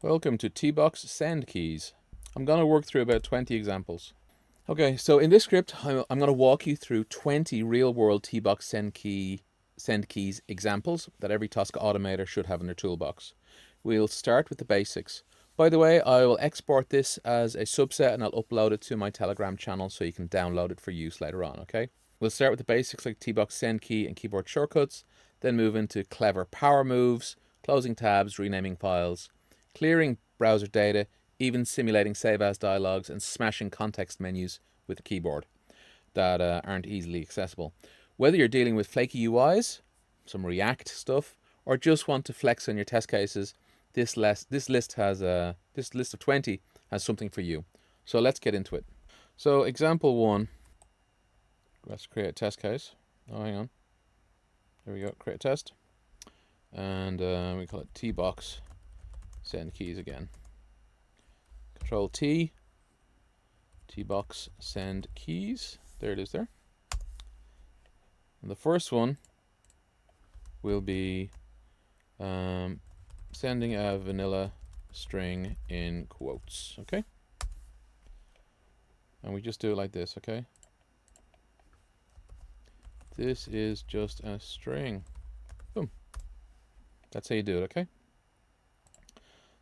Welcome to TBox send keys. I'm going to work through about 20 examples. Okay, so in this script, I'm going to walk you through 20 real-world TBox send keys examples that every Tosca automator should have in their toolbox. We'll start with the basics. By the way, I will export this as a subset and I'll upload it to my Telegram channel so you can download it for use later on, okay? We'll start with the basics like TBox send key and keyboard shortcuts, then move into clever power moves, closing tabs, renaming files, clearing browser data, even simulating save as dialogues and smashing context menus with the keyboard that aren't easily accessible. Whether you're dealing with flaky UIs, some React stuff, or just want to flex on your test cases, this list of 20 has something for you. So let's get into it. So example 1, let's create a test case. Oh, hang on. There we go, create a test. And we call it TBox send keys again. Control T, TBox send keys. There it is there. And the first one will be sending a vanilla string in quotes, okay? And we just do it like this, okay? This is just a string. Boom. That's how you do it, okay?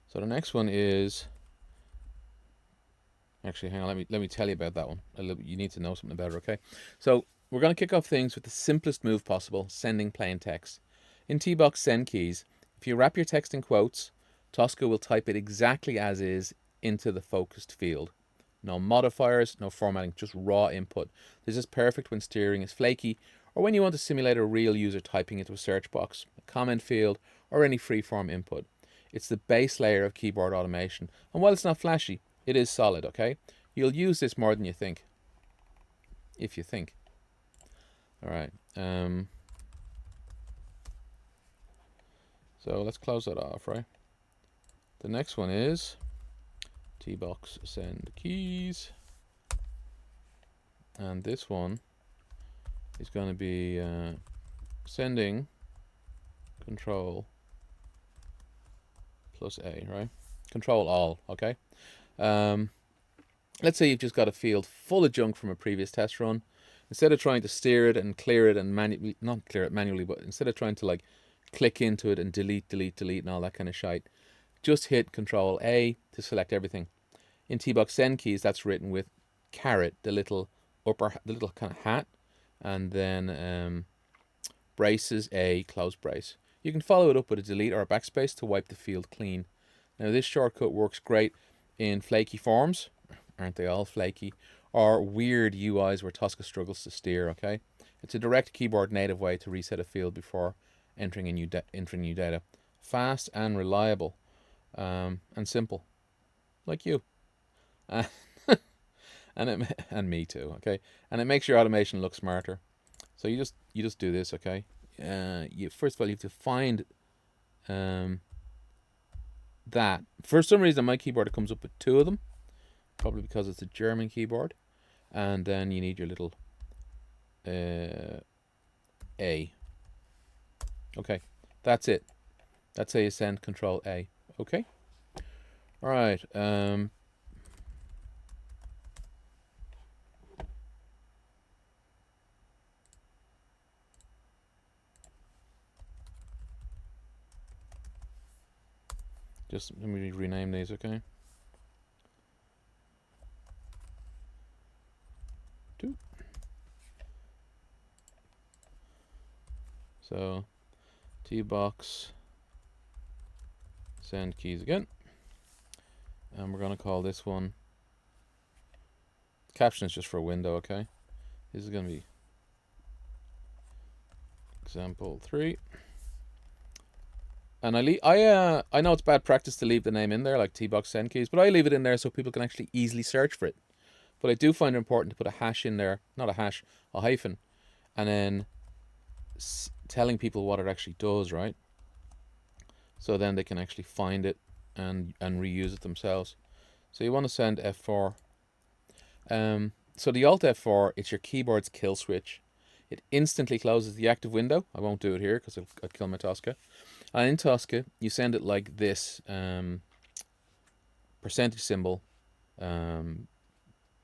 So the next one is, actually, hang on, let me tell you about that one. You need to know something about it, okay? So we're going to kick off things with the simplest move possible, sending plain text. In TBox send keys, if you wrap your text in quotes, Tosca will type it exactly as is into the focused field. No modifiers, no formatting, just raw input. This is perfect when steering is flaky or when you want to simulate a real user typing into a search box, a comment field, or any freeform input. It's the base layer of keyboard automation, and while it's not flashy, it is solid, okay? You'll use this more than you think. If you think. Alright. So let's close that off, right? The next one is TBox send keys. And this one is going to be sending control plus A, right? Control all, okay? Let's say you've just got a field full of junk from a previous test run. Instead of trying to steer it and clear it and not clear it manually, but instead of trying to like click into it and delete and all that kind of shite, just hit Control A to select everything. In TBox send keys, that's written with caret, the little kind of hat, and then braces A, close brace. You can follow it up with a delete or a backspace to wipe the field clean. Now this shortcut works great in flaky forms, aren't they all flaky, or weird UIs where Tosca struggles to steer, okay? It's a direct keyboard native way to reset a field before entering new data. Fast and reliable, and simple, like you. And me too, okay? And it makes your automation look smarter. So you just do this, okay? First of all, you have to find that. For some reason, on my keyboard, it comes up with 2 of them, probably because it's a German keyboard. And then you need your little A. Okay, that's it. That's how you send Control A. Okay. All right. Just let me rename these, okay? 2. So TBox send keys again, and we're going to call this one, caption is just for a window, okay? This is going to be example 3. And I know it's bad practice to leave the name in there, like TBox send keys, but I leave it in there so people can actually easily search for it. But I do find it important to put a hash in there, not a hash, a hyphen, and then telling people what it actually does, right? So then they can actually find it and reuse it themselves. So you want to send F4. So the Alt F4, it's your keyboard's kill switch. It instantly closes the active window. I won't do it here because I'd kill my Tosca. And in Tosca, you send it like this. percentage symbol,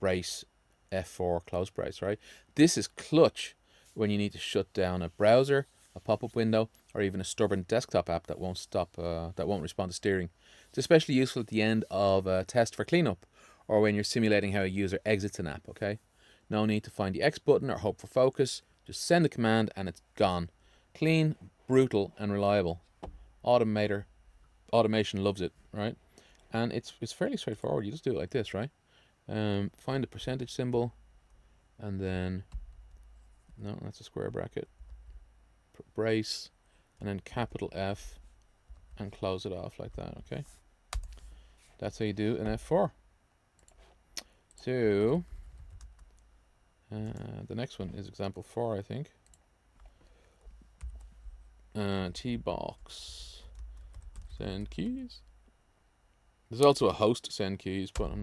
brace, F4, close brace, right? This is clutch when you need to shut down a browser, a pop-up window, or even a stubborn desktop app that won't respond to steering. It's especially useful at the end of a test for cleanup, or when you're simulating how a user exits an app, okay? No need to find the X button or hope for focus. Just send the command and it's gone. Clean, brutal, and reliable. Automation loves it, right? And it's fairly straightforward. You just do it like this, right? Find the percentage symbol, and then, no, that's a square bracket. Brace, and then capital F, and close it off like that, okay? That's how you do an F4. So, the next one is example 4, I think. TBox. Send keys. There's also a host send keys, but I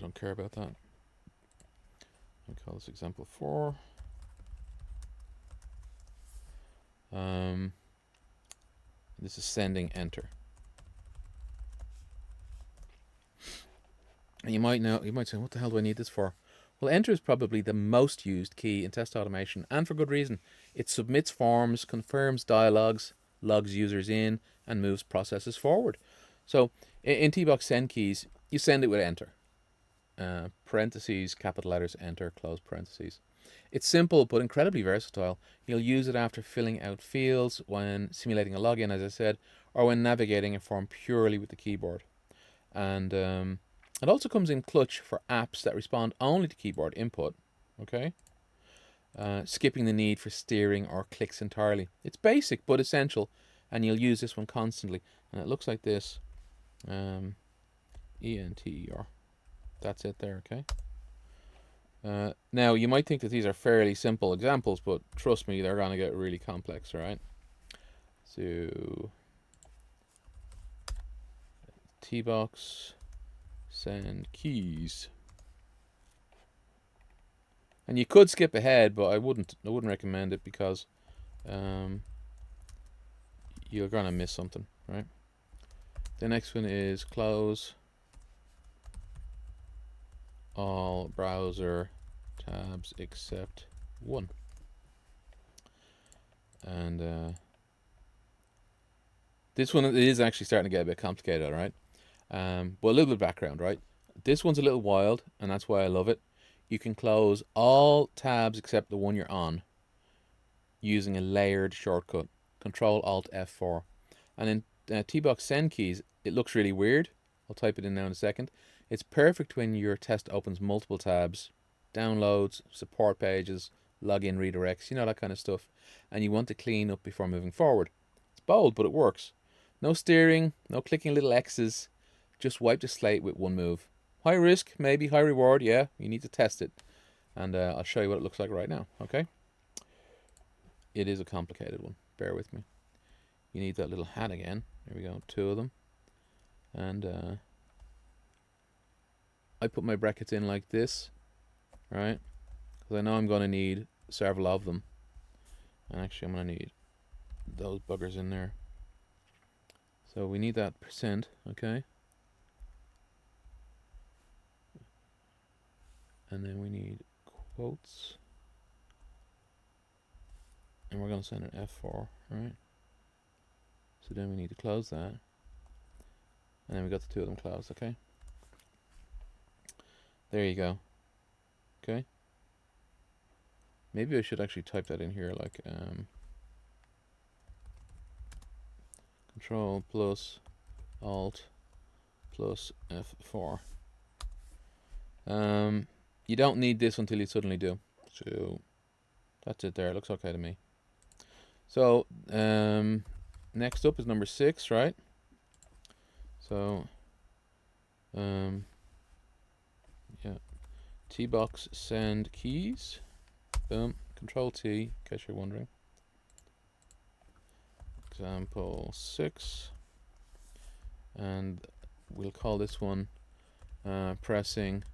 don't care about that. I'll call this example 4. This is sending enter. And you might say, what the hell do I need this for? Well, enter is probably the most used key in test automation, and for good reason. It submits forms, confirms dialogues, logs users in, and moves processes forward. So in TBox send keys, you send it with enter. Parentheses, capital letters, enter, close parentheses. It's simple but incredibly versatile. You'll use it after filling out fields, when simulating a login, as I said, or when navigating a form purely with the keyboard. And it also comes in clutch for apps that respond only to keyboard input, okay? Skipping the need for steering or clicks entirely. It's basic but essential, and you'll use this one constantly. And it looks like this. ENTER. That's it there, okay? Now, you might think that these are fairly simple examples, but trust me, they're going to get really complex, right? So, TBox, send keys. And you could skip ahead, but I wouldn't recommend it, because you're going to miss something, right? The next one is close all browser tabs except one. And this one is actually starting to get a bit complicated, right? But a little bit of background, right? This one's a little wild, and that's why I love it. You can close all tabs except the one you're on using a layered shortcut, Control Alt F4. And in TBox send keys, it looks really weird. I'll type it in now in a second. It's perfect when your test opens multiple tabs, downloads, support pages, login redirects, you know, that kind of stuff. And you want to clean up before moving forward. It's bold, but it works. No steering, no clicking little X's. Just wipe the slate with one move. High risk, maybe high reward, yeah. You need to test it. And I'll show you what it looks like right now, okay? It is a complicated one. Bear with me. You need that little hat again. There we go, 2 of them. And I put my brackets in like this, right? Because I know I'm going to need several of them. And actually, I'm going to need those buggers in there. So we need that %, okay? And then we need quotes. And we're going to send an F4, right? So then we need to close that. And then we got the 2 of them closed, okay? There you go. Okay. Maybe I should actually type that in here, like Control plus Alt plus F4. You don't need this until you suddenly do. So that's it there. It looks okay to me. So next up is number 6, right? So yeah, TBox send keys. Boom. Control T, in case you're wondering. Example 6. And we'll call this one pressing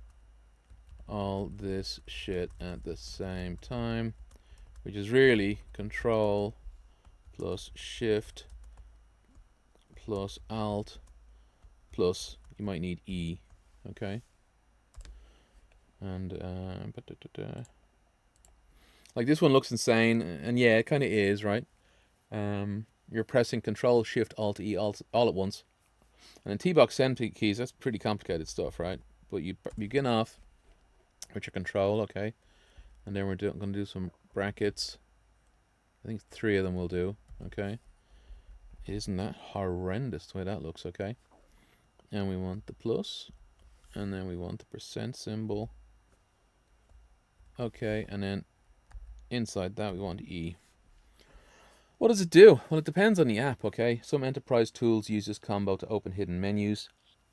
all this shit at the same time, which is really Control plus Shift plus Alt plus, you might need E. Okay. And like this one looks insane, and yeah, it kind of is, right? You're pressing Control Shift Alt E all at once, and in TBox send keys, that's pretty complicated stuff, right? But you begin off with your Control, okay, and then we're going to do some brackets. I think 3 of them will do, okay. Isn't that horrendous the way that looks, okay? And we want the plus, and then we want the percent symbol, okay, and then inside that we want E. What does it do? Well, it depends on the app, okay? Some enterprise tools use this combo to open hidden menus,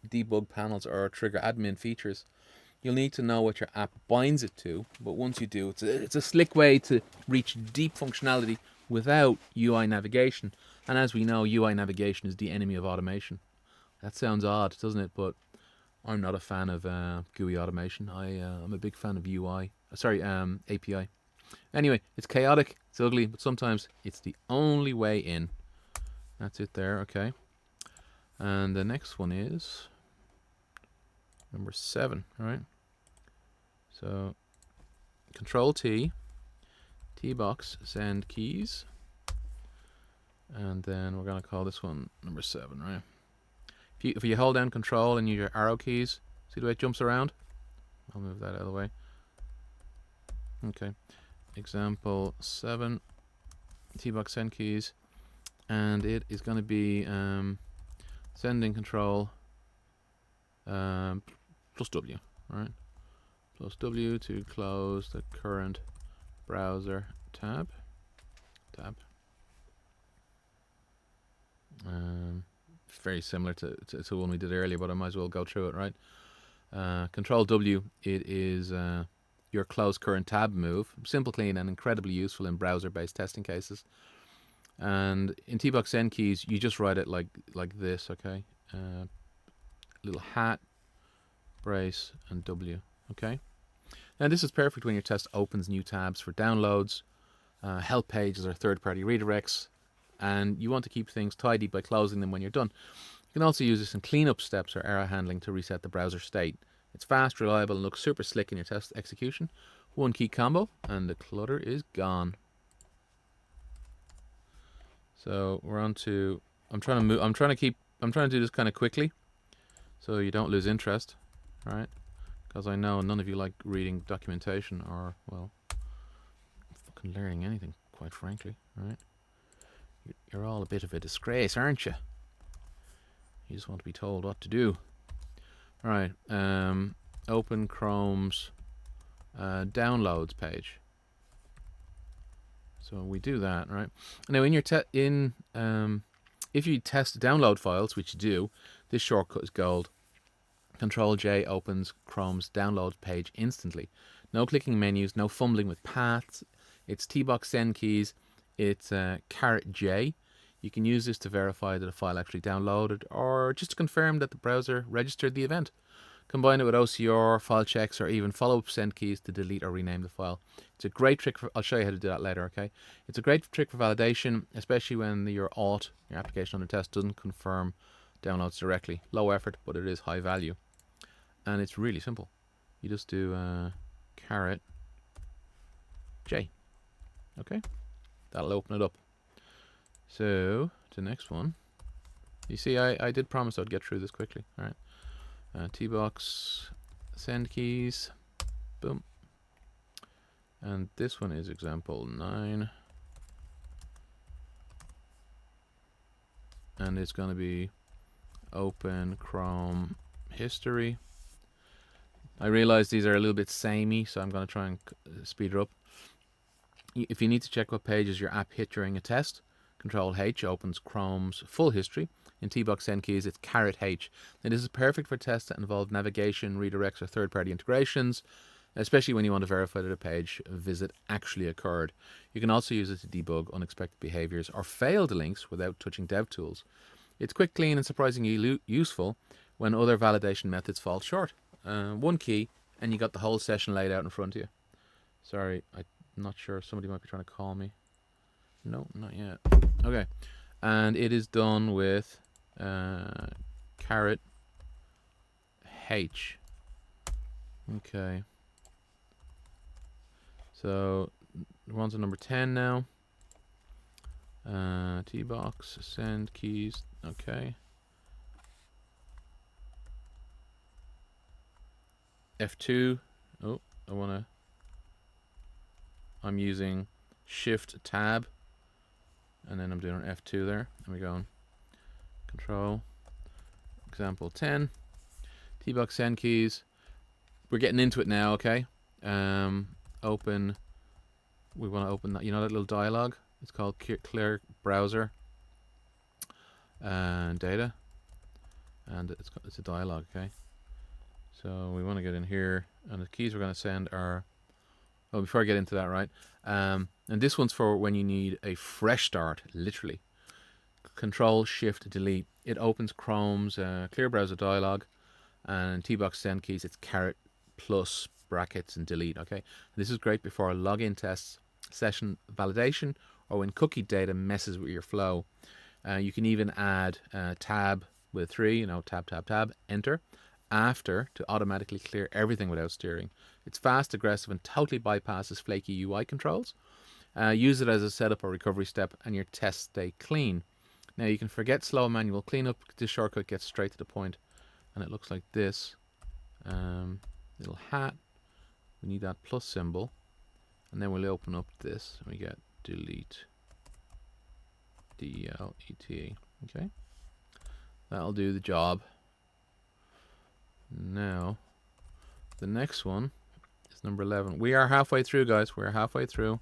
debug panels, or trigger admin features. You'll need to know what your app binds it to, but once you do, it's a slick way to reach deep functionality without UI navigation. And as we know, UI navigation is the enemy of automation. That sounds odd, doesn't it? But I'm not a fan of GUI automation. I'm a big fan of API. Anyway, it's chaotic, it's ugly, but sometimes it's the only way in. That's it there, okay. And the next one is number 7, right? So Control T, TBox send keys, and then we're gonna call this one number 7, right? If you hold down Control and use your arrow keys, see the way it jumps around? I'll move that out of the way. Okay. Example 7, TBox send keys, and it is going to be sending Control plus W, right? Plus W to close the current browser tab. Very similar to one we did earlier, but I might as well go through it, right? Control W, it is your close current tab move. Simple, clean, and incredibly useful in browser-based testing cases. And in TBox send keys, you just write it like this, okay? Little hat, brace, and W, okay? Now this is perfect when your test opens new tabs for downloads, help pages, or third-party redirects, and you want to keep things tidy by closing them when you're done. You can also use this in cleanup steps or error handling to reset the browser state. It's fast, reliable, and looks super slick in your test execution. One key combo, and the clutter is gone. So we're on to. I'm trying to do this kind of quickly, so you don't lose interest, right? Because I know none of you like reading documentation or, well, fucking learning anything, quite frankly, right? You're all a bit of a disgrace, aren't you? You just want to be told what to do. All right, open Chrome's downloads page. So we do that, right? Now, in your if you test download files, which you do, this shortcut is gold. Control J opens Chrome's download page instantly. No clicking menus, no fumbling with paths. It's TBox send keys. It's *J. You can use this to verify that a file actually downloaded, or just to confirm that the browser registered the event. Combine it with OCR, file checks, or even follow-up send keys to delete or rename the file. It's a great trick I'll show you how to do that later, okay? It's a great trick for validation, especially when your application under test, doesn't confirm downloads directly. Low effort, but it is high value. And it's really simple. You just do *J. Okay? That'll open it up. So, the next one. You see, I did promise I'd get through this quickly. All right. TBox send keys. Boom. And this one is example 9. And it's going to be open Chrome history. I realize these are a little bit samey, so I'm going to try and speed it up. If you need to check what pages your app hit during a test, Control H opens Chrome's full history. In TBox send keys, it's *H. Now, this is perfect for tests that involve navigation, redirects, or third-party integrations, especially when you want to verify that a page visit actually occurred. You can also use it to debug unexpected behaviors or failed links without touching dev tools. It's quick, clean, and surprisingly useful when other validation methods fall short. One key, and you got the whole session laid out in front of you. Sorry, I'm not sure. Somebody might be trying to call me. No, not yet. Okay. And it is done with *J H. Okay. So we're on to number 10 now. TBox, send keys. Okay. F2. Oh, I'm using Shift Tab, and then I'm doing an F2 there. And we go on Control. Example 10. TBox send keys. We're getting into it now. Okay. Open. We want to open that. You know that little dialog? It's called Clear Browser and Data, and it's a dialog. Okay. So we want to get in here, and the keys we're going to send are. Oh, before I get into that, right? And this one's for when you need a fresh start, literally. Control Shift Delete. It opens Chrome's Clear Browser dialog, and TBox send keys. It's caret plus brackets and delete. Okay, this is great before login tests, session validation, or when cookie data messes with your flow. You can even add tab with 3. Tab, enter. After to automatically clear everything without steering. It's fast, aggressive, and totally bypasses flaky UI controls. Use it as a setup or recovery step, and your tests stay clean. Now you can forget slow manual cleanup. This shortcut gets straight to the point, and it looks like this. Little hat. We need that plus symbol, and then we'll open up this, and we get delete. DELETE. Okay, that'll do the job. Now, the next one is number 11. We are halfway through, guys. We're halfway through.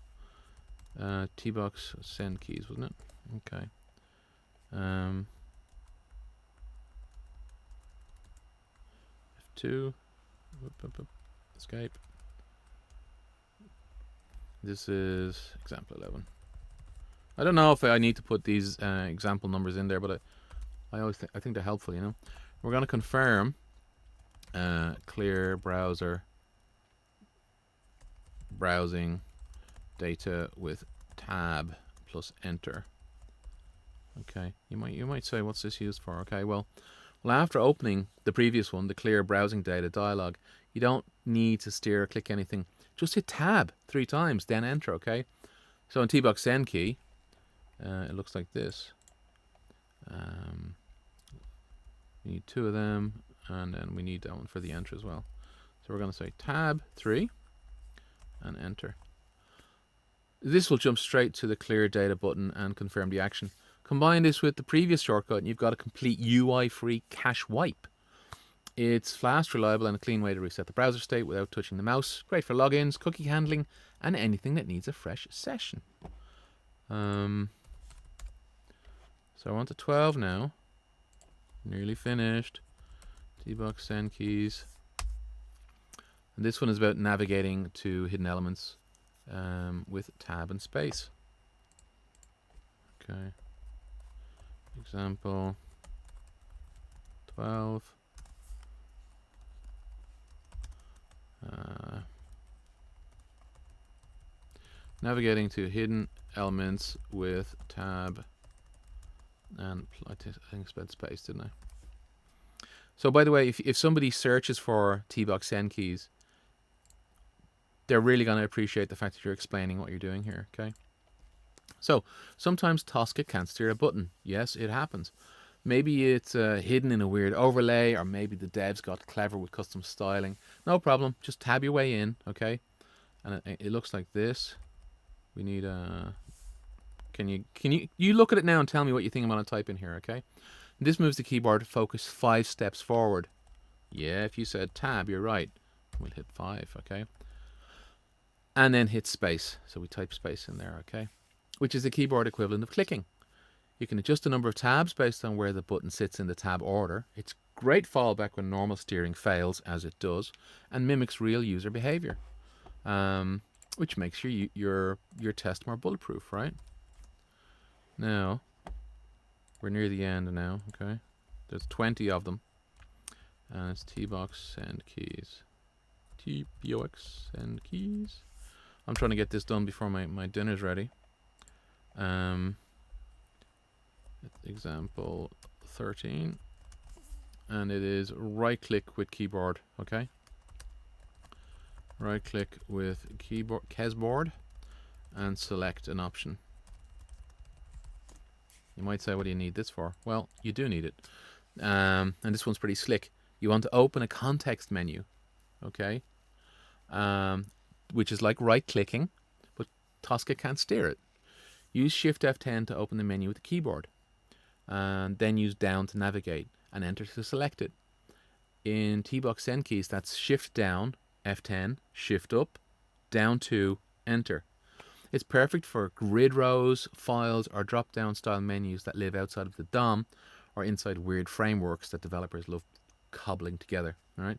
TBox send keys, wasn't it? Okay. F2. Escape. This is example 11. I don't know if I need to put these example numbers in there, but I think they're helpful, you know. We're going to confirm clear browser browsing data with tab plus enter. Okay, you might say, what's this used for? Okay, well after opening the previous one, the clear browsing data dialog, you don't need to steer or click anything. Just hit tab 3 times, then enter. Okay, so in TBox send key, it looks like this. We need 2 of them, and then we need that one for the enter as well. So we're going to say tab 3 and enter. This will jump straight to the clear data button and confirm the action. Combine this with the previous shortcut and you've got a complete UI-free cache wipe. It's fast, reliable, and a clean way to reset the browser state without touching the mouse. Great for logins, cookie handling, and anything that needs a fresh session. So we're on to 12 now. Nearly finished. TBox send keys. And this one is about navigating to hidden elements with tab and space. Okay. Example 12. Navigating to hidden elements with tab and I think I spelled space, didn't I? So by the way, if somebody searches for TBox send keys, they're really going to appreciate the fact that you're explaining what you're doing here. Okay. So sometimes Tosca can't steer a button. Yes, it happens. Maybe it's hidden in a weird overlay, or maybe the devs got clever with custom styling. No problem. Just tab your way in, okay? And it looks like this. We need a. Can you look at it now and tell me what you think I'm going to type in here, okay? This moves the keyboard to focus 5 steps forward. Yeah, if you said tab, you're right. We'll hit 5, okay? And then hit space. So we type space in there, okay? Which is the keyboard equivalent of clicking. You can adjust the number of tabs based on where the button sits in the tab order. It's great fallback when normal steering fails, as it does, and mimics real user behavior, which makes your test more bulletproof, right? Now, we're near the end now, okay? There's 20 of them, and it's TBox send keys. TBox send keys. I'm trying to get this done before my dinner's ready. Example 13. and it is right click with keyboard, okay? Right click with keyboard and select an option. You might say, what do you need this for? Well, you do need it. And this one's pretty slick. You want to open a context menu, okay? Which is like right clicking, but Tosca can't steer it. Use Shift F10 to open the menu with the keyboard, and then use down to navigate and enter to select it. In TBox send keys, that's Shift down, F10, Shift up, down 2, enter. It's perfect for grid rows, files, or drop-down style menus that live outside of the DOM or inside weird frameworks that developers love cobbling together. All right,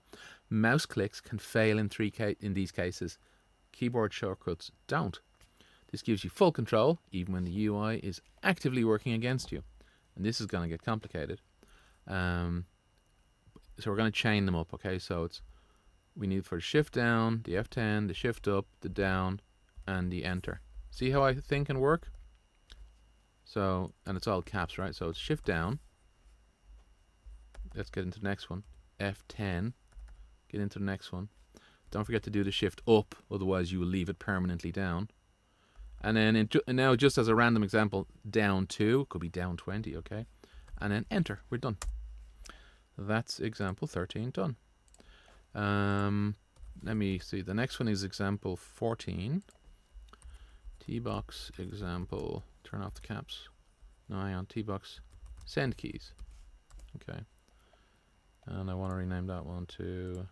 mouse clicks can fail in these cases. Keyboard shortcuts don't. This gives you full control even when the UI is actively working against you, and this is going to get complicated. So we're going to chain them up. Okay, so we need for Shift down, the F10, the Shift up, the down, and the enter. See how I think and work? So, and it's all caps, right? So it's Shift down. Let's get into the next one. F10. Get into the next one. Don't forget to do the Shift up, otherwise you will leave it permanently down. And then now, just as a random example, down 2, could be down 20, okay? And then enter. We're done. That's example 13 done. Let me see. The next one is example 14. TBox example. Turn off the caps. No, hang on. TBox send keys. Okay. And I want to rename that one to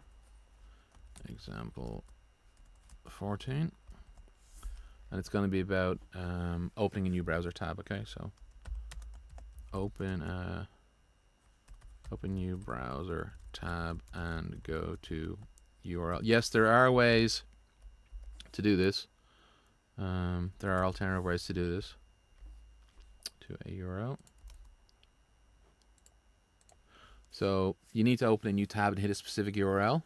example 14. And it's going to be about opening a new browser tab. Okay, so open new browser tab and go to URL. Yes, there are ways to do this. There are alternative ways to do this. To a URL. So you need to open a new tab and hit a specific URL.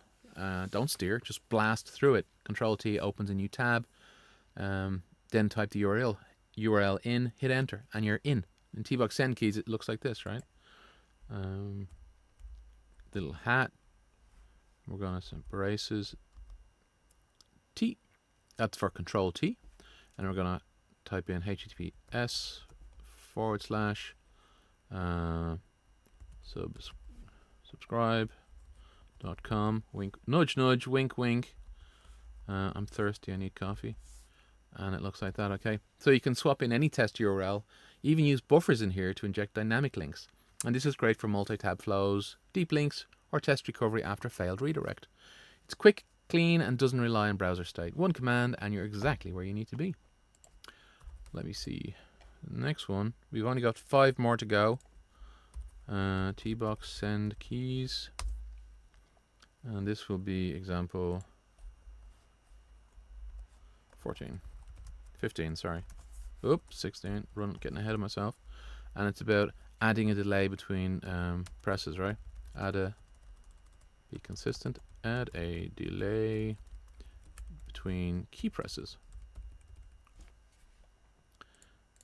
Don't steer, just blast through it. Control T opens a new tab. Then type the URL in, hit enter, and you're in. In TBox send keys, it looks like this, right? Little hat. We're going to some braces. T. That's for Control T. And we're going to type in https subscribe.com. Wink, nudge, nudge, wink, wink. I'm thirsty. I need coffee. And it looks like that. Okay. So you can swap in any test URL. Even use buffers in here to inject dynamic links. And this is great for multi-tab flows, deep links, or test recovery after failed redirect. It's quick, clean, and doesn't rely on browser state. One command and you're exactly where you need to be. Let me see. The next one. We've only got 5 more to go. TBox send keys. And this will be example 15, sorry. Oops, 16. Getting ahead of myself. And it's about adding a delay between presses, right? Be consistent. Add a delay between key presses.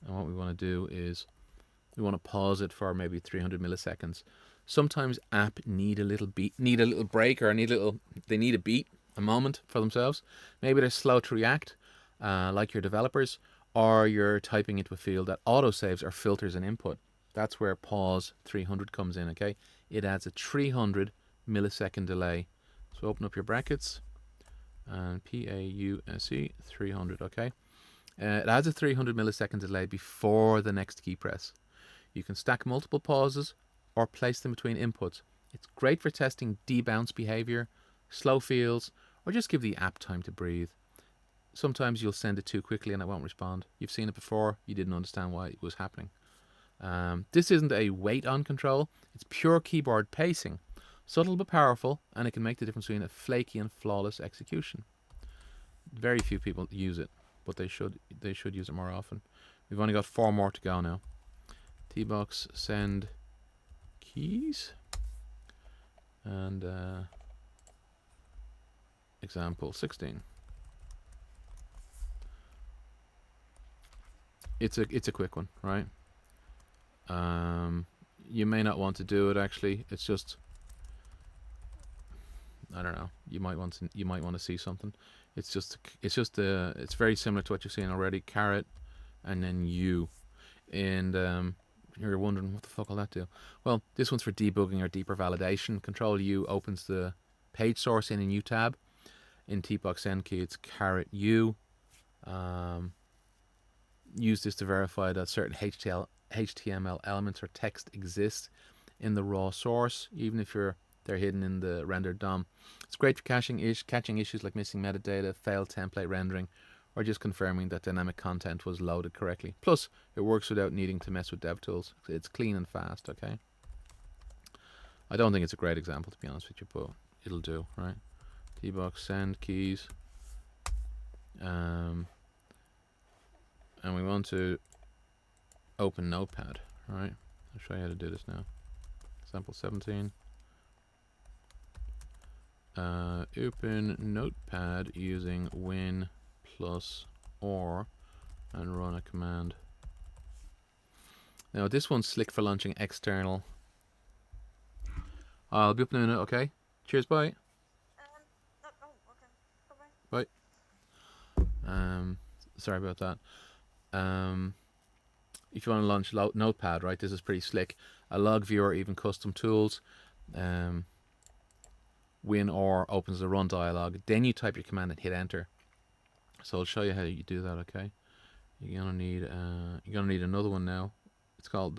And what we want to do is we want to pause it for maybe 300 milliseconds. Sometimes app need a little break, or they need a beat, a moment for themselves. Maybe they're slow to react, like your developers, or you're typing into a field that autosaves or filters an input. That's where pause 300 comes in, okay? It adds a 300 millisecond delay. So open up your brackets, and PAUSE 300, okay? It adds a 300 millisecond delay before the next key press. You can stack multiple pauses or place them between inputs. It's great for testing debounce behavior, slow fields, or just give the app time to breathe. Sometimes you'll send it too quickly and it won't respond. You've seen it before, you didn't understand why it was happening. This isn't a wait on control, it's pure keyboard pacing. Subtle but powerful, and it can make the difference between a flaky and flawless execution. Very few people use it, but they should use it more often. We've only got 4 more to go now. TBox send keys. And example 16. It's a quick one, right? You may not want to do it actually. It's just I don't know. You might want to see something. It's very similar to what you're seeing already. Caret, and then U, and you're wondering what the fuck will that do? Well, this one's for debugging or deeper validation. Control U opens the page source in a new tab. In TBox N key, it's caret U. Use this to verify that certain HTML elements or text exist in the raw source, even if they're hidden in the rendered DOM. It's great for catching issues like missing metadata, failed template rendering, or just confirming that dynamic content was loaded correctly. Plus, it works without needing to mess with DevTools. It's clean and fast, okay? I don't think it's a great example, to be honest with you, but it'll do, right? TBox send keys. And we want to open Notepad, right? I'll show you how to do this now. Example 17. Open Notepad using win plus or and run a command. Now this one's slick for launching external. I'll be up in a minute, okay? Cheers, bye. Okay. Bye. Sorry about that. If you want to launch Notepad, right, this is pretty slick. A log viewer, even custom tools. Win or opens the run dialog. Then you type your command and hit enter. So I'll show you how you do that, okay? You're gonna need another one now.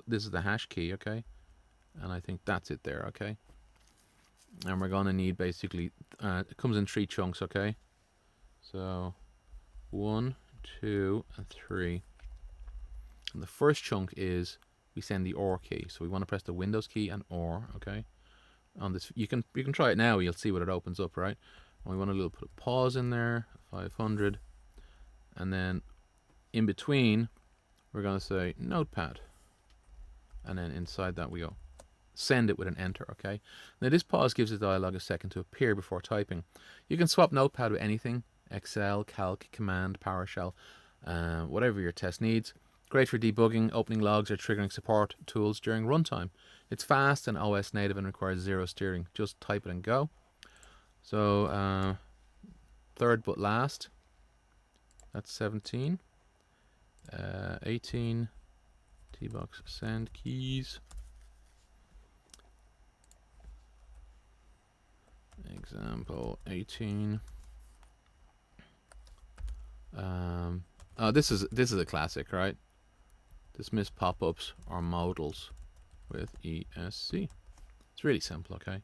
This is the hash key, okay? And I think that's it there, okay? And we're gonna need basically it comes in 3 chunks, okay? So 1, 2, and 3. And the first chunk is we send the OR key. So we want to press the Windows key and OR, okay? On this, you can try it now. You'll see what it opens up, right? And we want to put a pause in there, 500, and then in between we're going to say Notepad, and then inside that we go send it with an enter, okay? Now this pause gives the dialog a second to appear before typing. You can swap Notepad with anything: Excel, Calc, Command, PowerShell, whatever your test needs. Great for debugging, opening logs, or triggering support tools during runtime. It's fast and OS native and requires 0 steering. Just type it and go. So third but last, that's 17. 18, TBox send keys. Example 18. This is a classic, right? Dismiss pop-ups or modals with ESC. It's really simple, okay?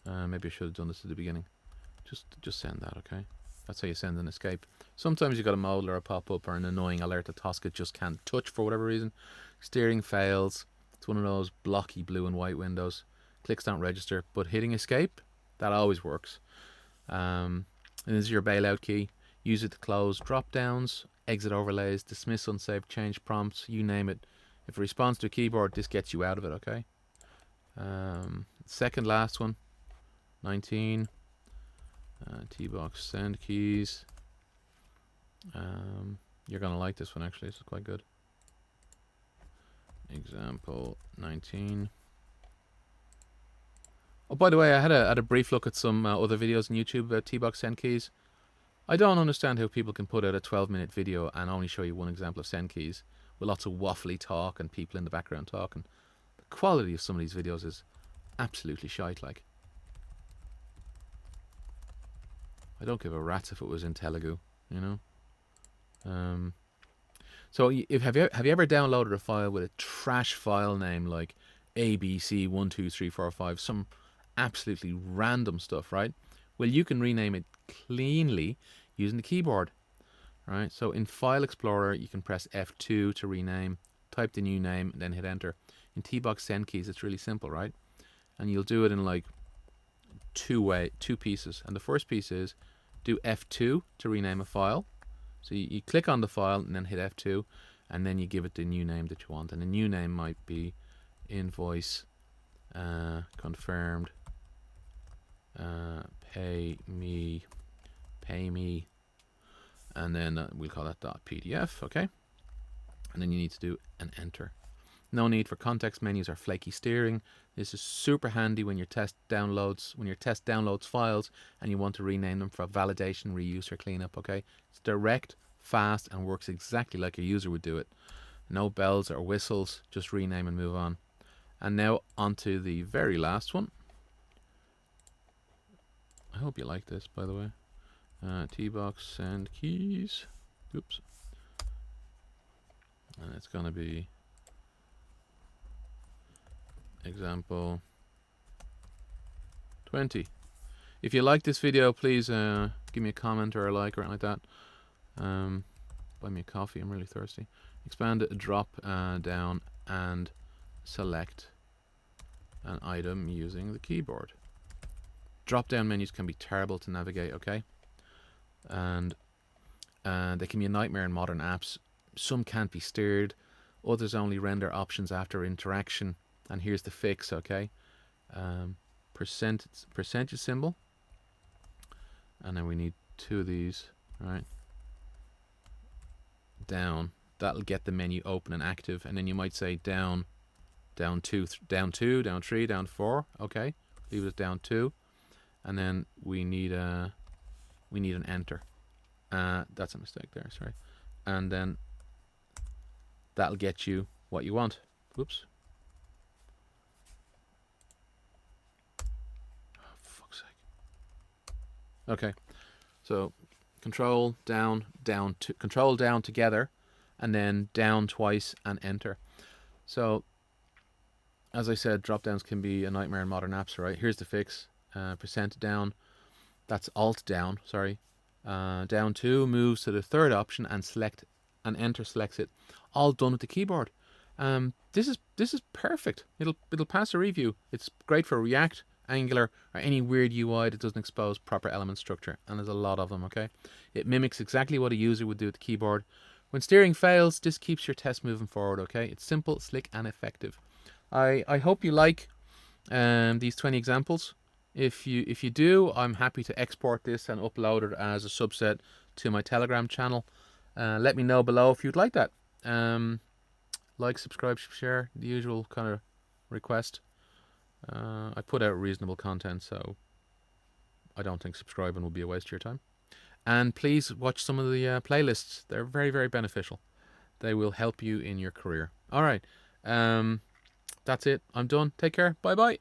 Maybe I should have done this at the beginning. Just send that, okay? That's how you send an escape. Sometimes you got a modal or a pop-up or an annoying alert that Tosca just can't touch for whatever reason. Steering fails. It's one of those blocky blue and white windows. Clicks don't register, but hitting escape, that always works. And this is your bailout key. Use it to close drop-downs, exit overlays, dismiss unsaved change prompts, you name it. If it responds to a keyboard, this gets you out of it, okay? Second last one, 19. TBox send keys. You're going to like this one, actually. This is quite good. Example 19. Oh, by the way, I had a brief look at some other videos on YouTube about TBox send keys. I don't understand how people can put out a 12-minute video and only show you one example of send keys with lots of waffly talk and people in the background talking. The quality of some of these videos is absolutely shite, like. I don't give a rat's if it was in Telugu, you know. So have you ever downloaded a file with a trash file name like ABC12345, some absolutely random stuff, right? Well, you can rename it cleanly using the keyboard, right? So in File Explorer, you can press F2 to rename, type the new name, and then hit enter. In TBox send keys, it's really simple, right? And you'll do it in like two pieces. And the first piece is do F2 to rename a file. So you click on the file and then hit F2, and then you give it the new name that you want. And the new name might be invoice confirmed pay me, and then we'll call that .pdf, okay? And then you need to do an enter. No need for context menus or flaky steering. This is super handy when your test downloads files and you want to rename them for validation, reuse, or cleanup. Okay, it's direct, fast, and works exactly like a user would do it. No bells or whistles, just rename and move on. And now onto the very last one. I hope you like this, by the way. TBox send keys. Oops. And it's going to be example 20. If you like this video, please give me a comment or a like or anything like that. Buy me a coffee, I'm really thirsty. Expand it, drop down and select an item using the keyboard. Drop down menus can be terrible to navigate, okay? And they can be a nightmare in modern apps. Some can't be steered, others only render options after interaction. And here's the fix, okay? Percentage symbol, and then we need 2 of these, right? Down, that'll get the menu open and active, and then you might say down 2, down 3, down 4, okay? Leave it down 2, and then we need an enter. That's a mistake there, sorry. And then that'll get you what you want. Whoops. Okay, so control down together, and then down twice and enter. So as I said, drop downs can be a nightmare in modern apps, right? Here's the fix. Percent down, that's alt down, sorry. Down 2 moves to the third option and select, and enter selects it. All done with the keyboard. This is perfect. It'll pass a review. It's great for React, Angular, or any weird UI that doesn't expose proper element structure, and there's a lot of them, okay? It mimics exactly what a user would do with the keyboard. When steering fails, this keeps your test moving forward, okay? It's simple, slick, and effective. I hope you like these 20 examples. If you do, I'm happy to export this and upload it as a subset to my Telegram channel. Let me know below if you'd like that. Like, subscribe, share, the usual kind of request. I put out reasonable content, so I don't think subscribing will be a waste of your time. And please watch some of the playlists. They're very, very beneficial. They will help you in your career. All right. That's it. I'm done. Take care. Bye-bye.